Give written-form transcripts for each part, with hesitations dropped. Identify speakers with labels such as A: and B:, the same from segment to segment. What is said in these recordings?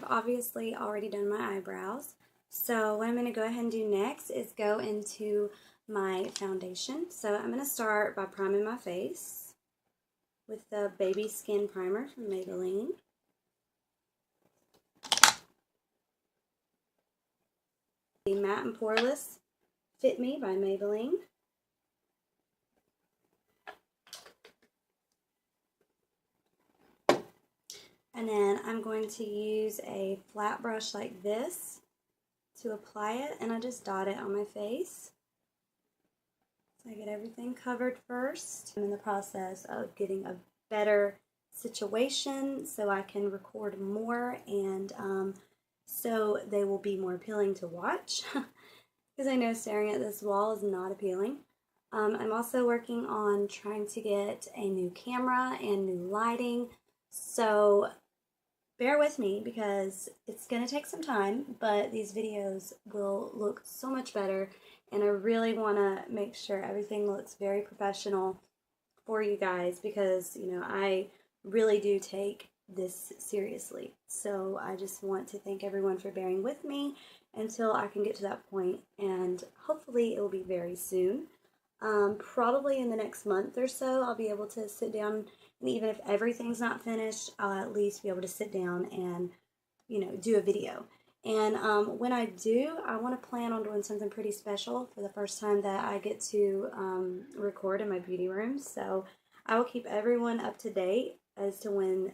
A: obviously already done my eyebrows. So what I'm going to go ahead and do next is go into my foundation. So I'm going to start by priming my face with the Baby Skin Primer from Maybelline. The Matte and Poreless Fit Me by Maybelline. And then I'm going to use a flat brush like this to apply it, and I just dot it on my face. So I get everything covered first. I'm in the process of getting a better situation so I can record more, and so they will be more appealing to watch, because I know staring at this wall is not appealing. I'm also working on trying to get a new camera and new lighting, so bear with me because it's going to take some time, but these videos will look so much better, and I really want to make sure everything looks very professional for you guys, because, you know, I really do take this seriously. So I just want to thank everyone for bearing with me until I can get to that point, and hopefully it will be very soon. Probably in the next month or so, I'll be able to sit down, and even if everything's not finished, I'll at least be able to sit down and, you know, do a video. And when I do, I want to plan on doing something pretty special for the first time that I get to record in my beauty room. So I will keep everyone up to date as to when,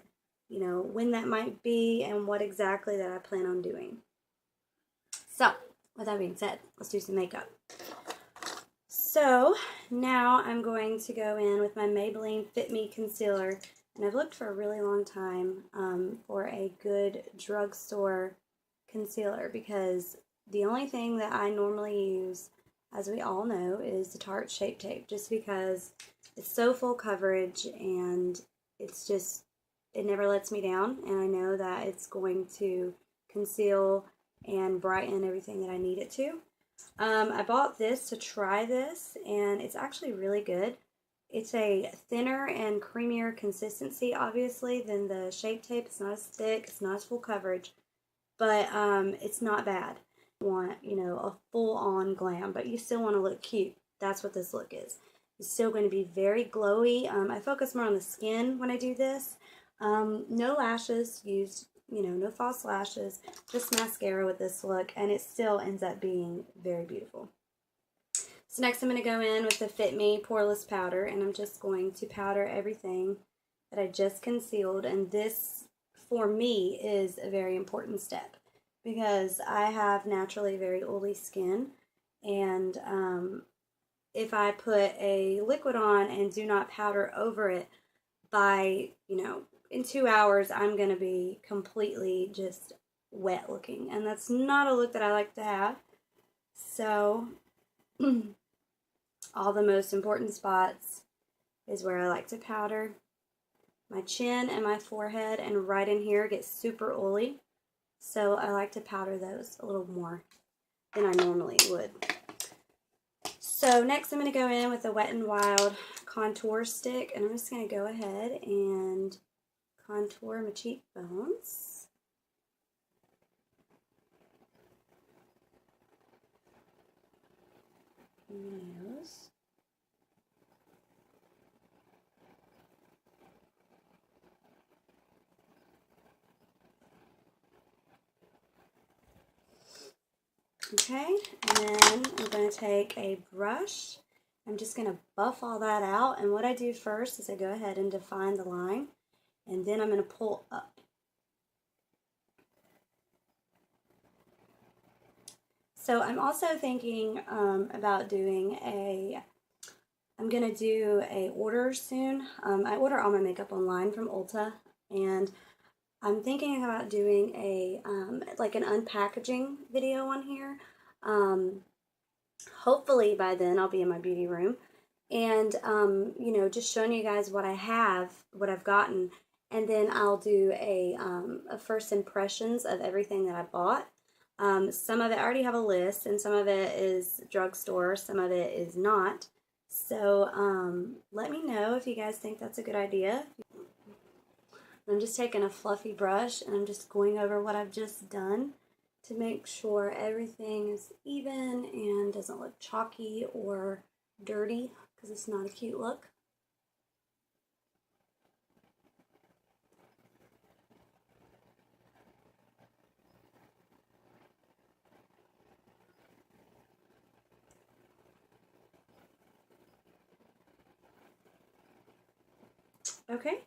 A: you know, when that might be and what exactly that I plan on doing. So with that being said, let's do some makeup. So now I'm going to go in with my Maybelline Fit Me Concealer, and I've looked for a really long time for a good drugstore concealer, because the only thing that I normally use, as we all know, is the Tarte Shape Tape, just because it's so full coverage and it's just, it never lets me down, and I know that it's going to conceal and brighten everything that I need it to. I bought this to try this, and it's actually really good. It's a thinner and creamier consistency, obviously, than the Shape Tape. It's not as thick, it's not as full coverage, but it's not bad. You want, you know, a full-on glam, but you still want to look cute. That's what this look is. It's still going to be very glowy. I focus more on the skin when I do this. No lashes used. You know, no false lashes, just mascara with this look, and it still ends up being very beautiful. So next I'm going to go in with the Fit Me Poreless Powder, and I'm just going to powder everything that I just concealed, and this, for me, is a very important step, because I have naturally very oily skin, and if I put a liquid on and do not powder over it, by, you know, in 2 hours, I'm going to be completely just wet looking. And that's not a look that I like to have. So, all the most important spots is where I like to powder. My chin and my forehead and right in here get super oily. So, I like to powder those a little more than I normally would. So, next I'm going to go in with a Wet n Wild contour stick. And I'm just going to go ahead and contour my cheekbones. Nose. Okay, and then I'm going to take a brush. I'm just going to buff all that out, and what I do first is I go ahead and define the line, and then I'm going to pull up. So I'm also thinking about doing I'm going to do a order soon. I order all my makeup online from Ulta, and I'm thinking about doing a like an unpackaging video on here. Hopefully by then I'll be in my beauty room, and you know, just showing you guys what I have, what I've gotten, and then I'll do a first impressions of everything that I bought. Some of it I already have a list, and some of it is drugstore, some of it is not. So let me know if you guys think that's a good idea. I'm just taking a fluffy brush and I'm just going over what I've just done to make sure everything is even and doesn't look chalky or dirty, because it's not a cute look. Okay,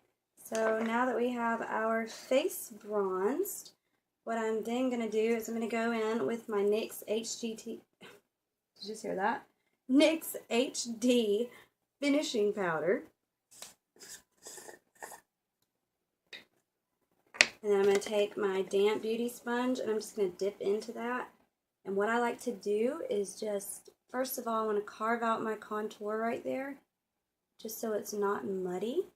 A: so now that we have our face bronzed, what I'm then going to do is I'm going to go in with my NYX HGT, did you just hear that? NYX HD finishing powder. And then I'm going to take my damp beauty sponge and I'm just going to dip into that. And what I like to do is just, first of all, I want to carve out my contour right there, just so it's not muddy.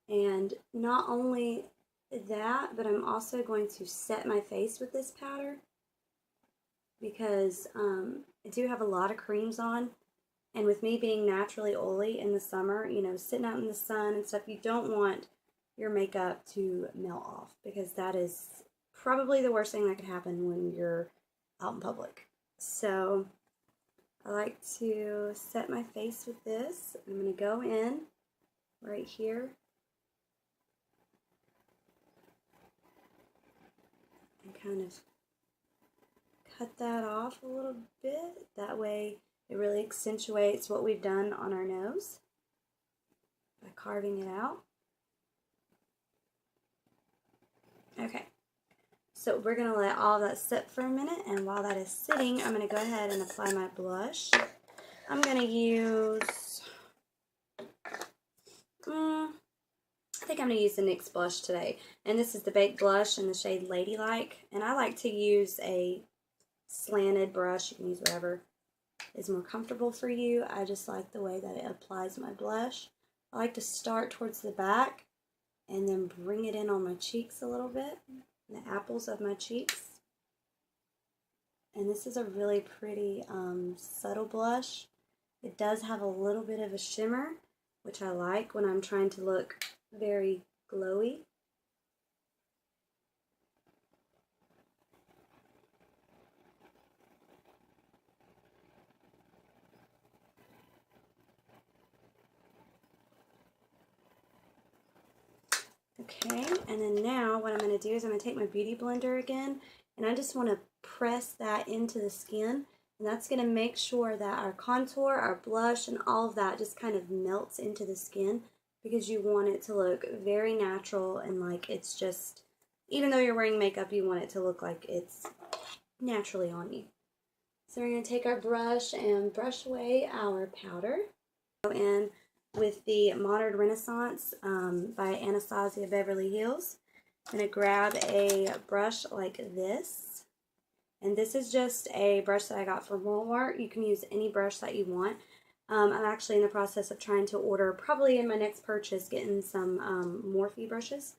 A: And not only that, but I'm also going to set my face with this powder, because I do have a lot of creams on, and with me being naturally oily in the summer, you know, sitting out in the sun and stuff, you don't want your makeup to melt off, because that is probably the worst thing that could happen when you're out in public. So I like to set my face with this. I'm going to go in right here and kind of cut that off a little bit. That way it really accentuates what we've done on our nose by carving it out. Okay, so we're going to let all that sit for a minute, and while that is sitting, I'm going to go ahead and apply my blush. I'm going to use, I think I'm going to use the NYX blush today, and this is the Baked Blush in the shade Ladylike, and I like to use a slanted brush. You can use whatever is more comfortable for you. I just like the way that it applies my blush. I like to start towards the back and then bring it in on my cheeks a little bit, the apples of my cheeks. And this is a really pretty subtle blush. It does have a little bit of a shimmer, which I like when I'm trying to look very glowy. Okay, and then now what I'm going to do is I'm going to take my Beauty Blender again, and I just want to press that into the skin, and that's going to make sure that our contour, our blush, and all of that just kind of melts into the skin, because you want it to look very natural and like it's just, even though you're wearing makeup, you want it to look like it's naturally on you. So we're going to take our brush and brush away our powder. Go in with the Modern Renaissance by Anastasia Beverly Hills. I'm going to grab a brush like this. And this is just a brush that I got from Walmart. You can use any brush that you want. I'm actually in the process of trying to order, probably in my next purchase, getting some Morphe brushes.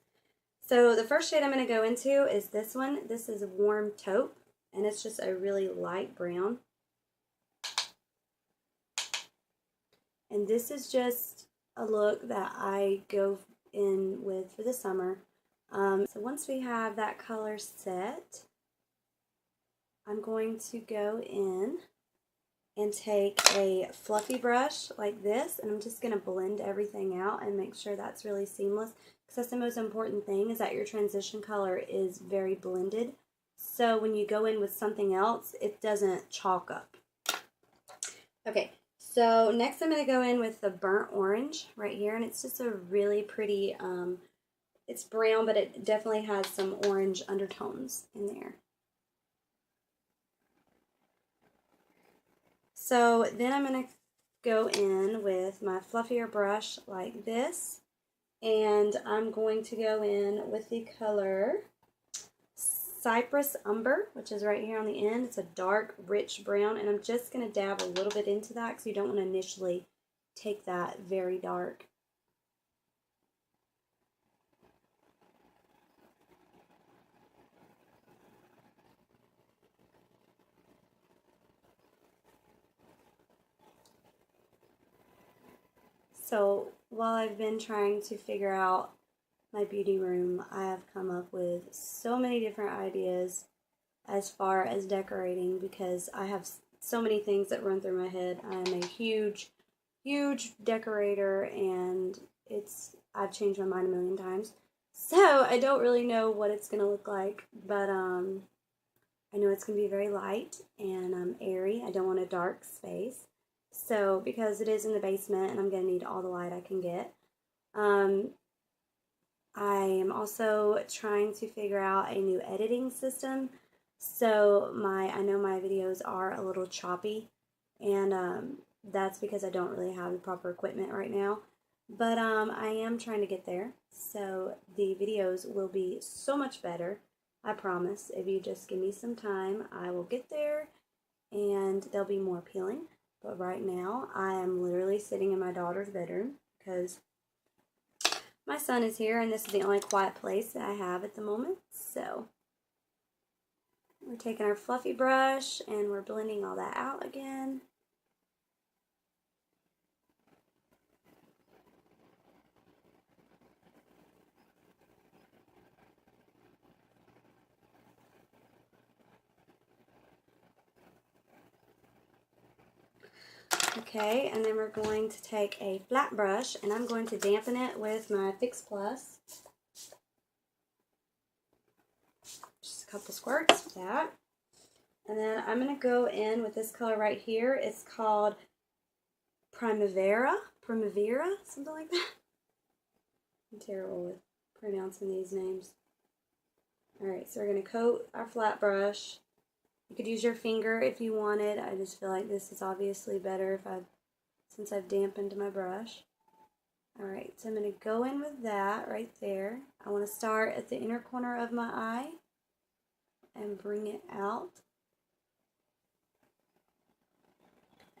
A: So the first shade I'm going to go into is this one. This is Warm Taupe, and it's just a really light brown. And this is just a look that I go in with for the summer. So once we have that color set, I'm going to go in and take a fluffy brush like this, and I'm just going to blend everything out and make sure that's really seamless, because that's the most important thing, is that your transition color is very blended. So when you go in with something else, it doesn't chalk up. Okay. So next I'm going to go in with the burnt orange right here, and it's just a really pretty, it's brown, but it definitely has some orange undertones in there. So then I'm going to go in with my fluffier brush like this, and I'm going to go in with the color Cypress Umber, which is right here on the end. It's a dark, rich brown, and I'm just going to dab a little bit into that because you don't want to initially take that very dark. So while I've been trying to figure out my beauty room, I have come up with so many different ideas as far as decorating because I have so many things that run through my head. I am a huge decorator, and I've changed my mind a million times. So I don't really know what it's gonna look like, but I know it's gonna be very light and airy. I don't want a dark space. So because it is in the basement and I'm gonna need all the light I can get. I am also trying to figure out a new editing system. So I know my videos are a little choppy, and that's because I don't really have the proper equipment right now. But I am trying to get there. So the videos will be so much better. I promise. If you just give me some time, I will get there and they'll be more appealing. But right now, I am literally sitting in my daughter's bedroom because my son is here, and this is the only quiet place that I have at the moment. So we're taking our fluffy brush and we're blending all that out again. Okay, and then we're going to take a flat brush and I'm going to dampen it with my Fix Plus. Just a couple squirts of that. And then I'm going to go in with this color right here. It's called Primavera, something like that. I'm terrible with pronouncing these names. Alright, so we're going to coat our flat brush. You could use your finger if you wanted. I just feel like this is obviously better since I've dampened my brush. Alright, so I'm going to go in with that right there. I want to start at the inner corner of my eye and bring it out.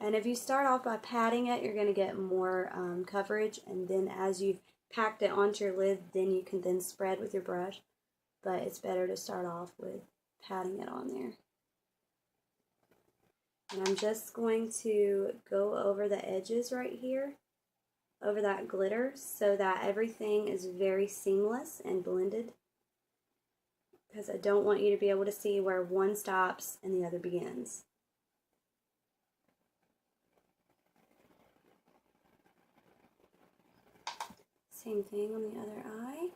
A: And if you start off by patting it, you're going to get more coverage, and then as you've packed it onto your lid, then you can then spread with your brush. But it's better to start off with patting it on there. And I'm just going to go over the edges right here, over that glitter, so that everything is very seamless and blended. Because I don't want you to be able to see where one stops and the other begins. Same thing on the other eye.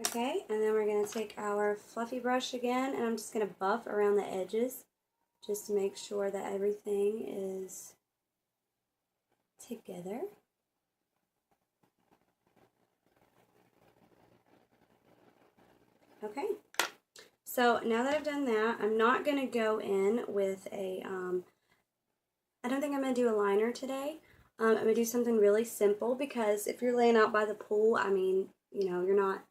A: Okay, and then we're going to take our fluffy brush again, and I'm just going to buff around the edges just to make sure that everything is together. Okay, so now that I've done that, I'm not going to go in with a, I don't think I'm going to do a liner today. I'm going to do something really simple because if you're laying out by the pool, I mean, you know, you're not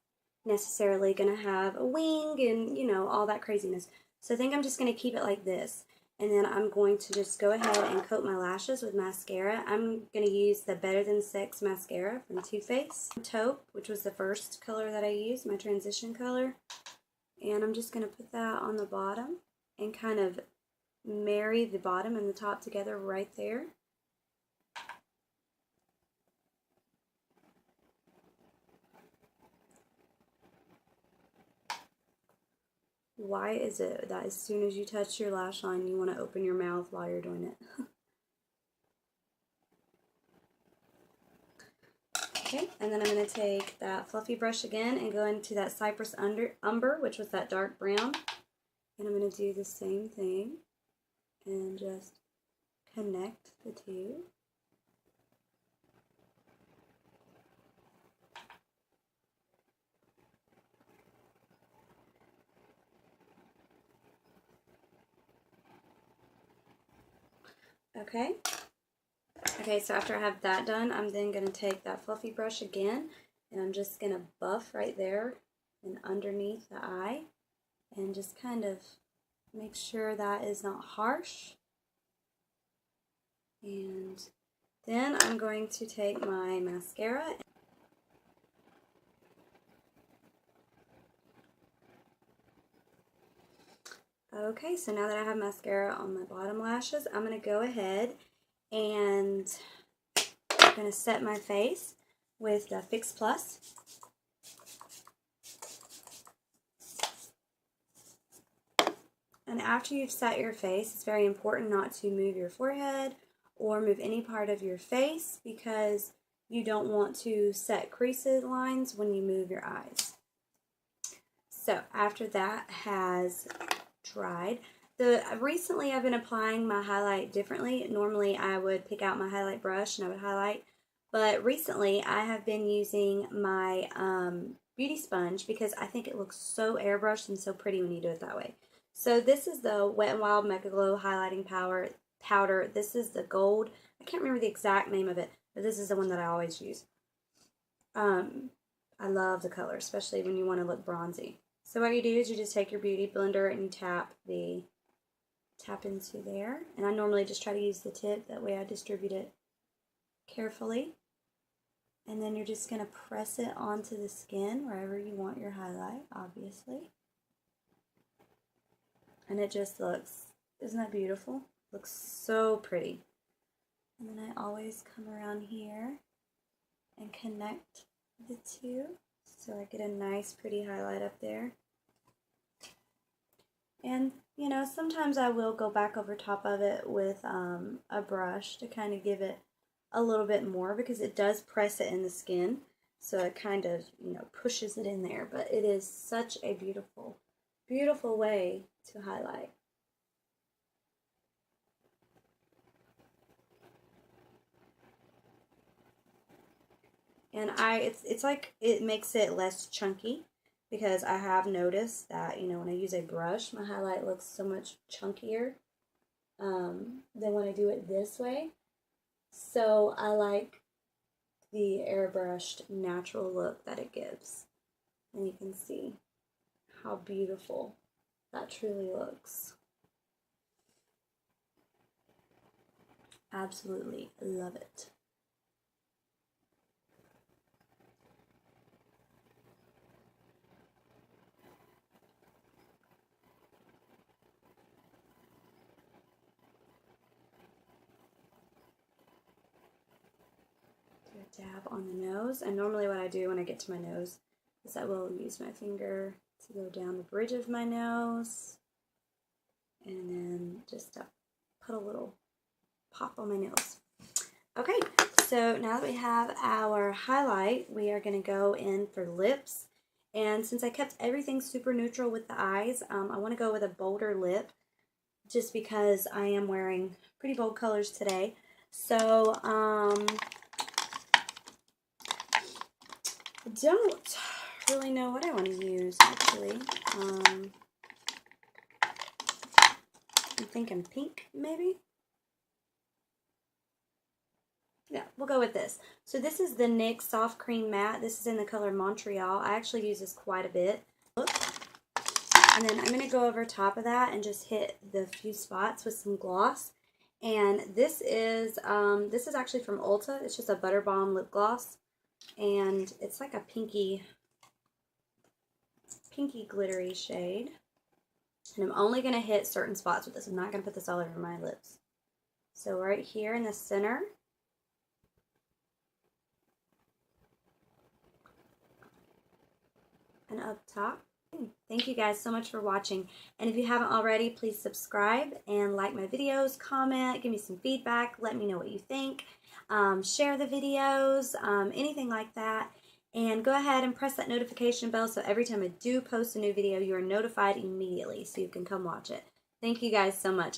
A: necessarily going to have a wing and, you know, all that craziness. So I think I'm just going to keep it like this. And then I'm going to just go ahead and coat my lashes with mascara. I'm going to use the Better Than Sex mascara from Too Faced. Taupe, which was the first color that I used, my transition color. And I'm just going to put that on the bottom and kind of marry the bottom and the top together right there. Why is it that as soon as you touch your lash line, you want to open your mouth while you're doing it? Okay, and then I'm going to take that fluffy brush again and go into that Cypress Umber, which was that dark brown. And I'm going to do the same thing and just connect the two. Okay. Okay, so after I have that done, I'm then going to take that fluffy brush again, and I'm just going to buff right there and underneath the eye, and just kind of make sure that is not harsh. And then I'm going to take my mascara. Okay, so now that I have mascara on my bottom lashes, I'm going to go ahead and I'm going to set my face with the Fix Plus. And after you've set your face, it's very important not to move your forehead or move any part of your face because you don't want to set creases lines when you move your eyes. So after that has dried, recently I've been applying my highlight differently. Normally I would pick out my highlight brush and I would highlight, but recently I have been using my beauty sponge because I think it looks so airbrushed and so pretty when you do it that way. So this is the Wet n Wild Mega Glow Highlighting Powder. This is the gold. I can't remember the exact name of it, but this is the one that I always use. I love the color, especially when you want to look bronzy. So what you do is you just take your beauty blender and you tap into there. And I normally just try to use the tip, that way I distribute it carefully. And then you're just going to press it onto the skin wherever you want your highlight, obviously. And it just looks, isn't that beautiful? Looks so pretty. And then I always come around here and connect the two so I get a nice pretty highlight up there. And you know, sometimes I will go back over top of it with a brush to kind of give it a little bit more because it does press it in the skin, so it kind of, you know, pushes it in there. But it is such a beautiful, beautiful way to highlight. And it's like it makes it less chunky because I have noticed that, you know, when I use a brush, my highlight looks so much chunkier than when I do it this way. So I like the airbrushed natural look that it gives. And you can see how beautiful that truly looks. Absolutely love it. Do a dab on the nose. And normally what I do when I get to my nose is I will use my finger to go down the bridge of my nose and then just put a little pop on my nose. Okay, so now that we have our highlight, we are going to go in for lips. And since I kept everything super neutral with the eyes, I want to go with a bolder lip just because I am wearing pretty bold colors today. So, I don't really know what I want to use, actually. I'm thinking pink, maybe? Yeah, we'll go with this. So this is the NYX Soft Cream Matte. This is in the color Montreal. I actually use this quite a bit. And then I'm going to go over top of that and just hit the few spots with some gloss. And this is actually from Ulta. It's just a Butter Balm lip gloss. And it's like a pinky glittery shade. And I'm only going to hit certain spots with this. I'm not going to put this all over my lips. So right here in the center. And up top. Thank you guys so much for watching. And if you haven't already, please subscribe and like my videos, comment, give me some feedback, let me know what you think. Share the videos, anything like that. And go ahead and press that notification bell so every time I do post a new video, you are notified immediately so you can come watch it. Thank you guys so much.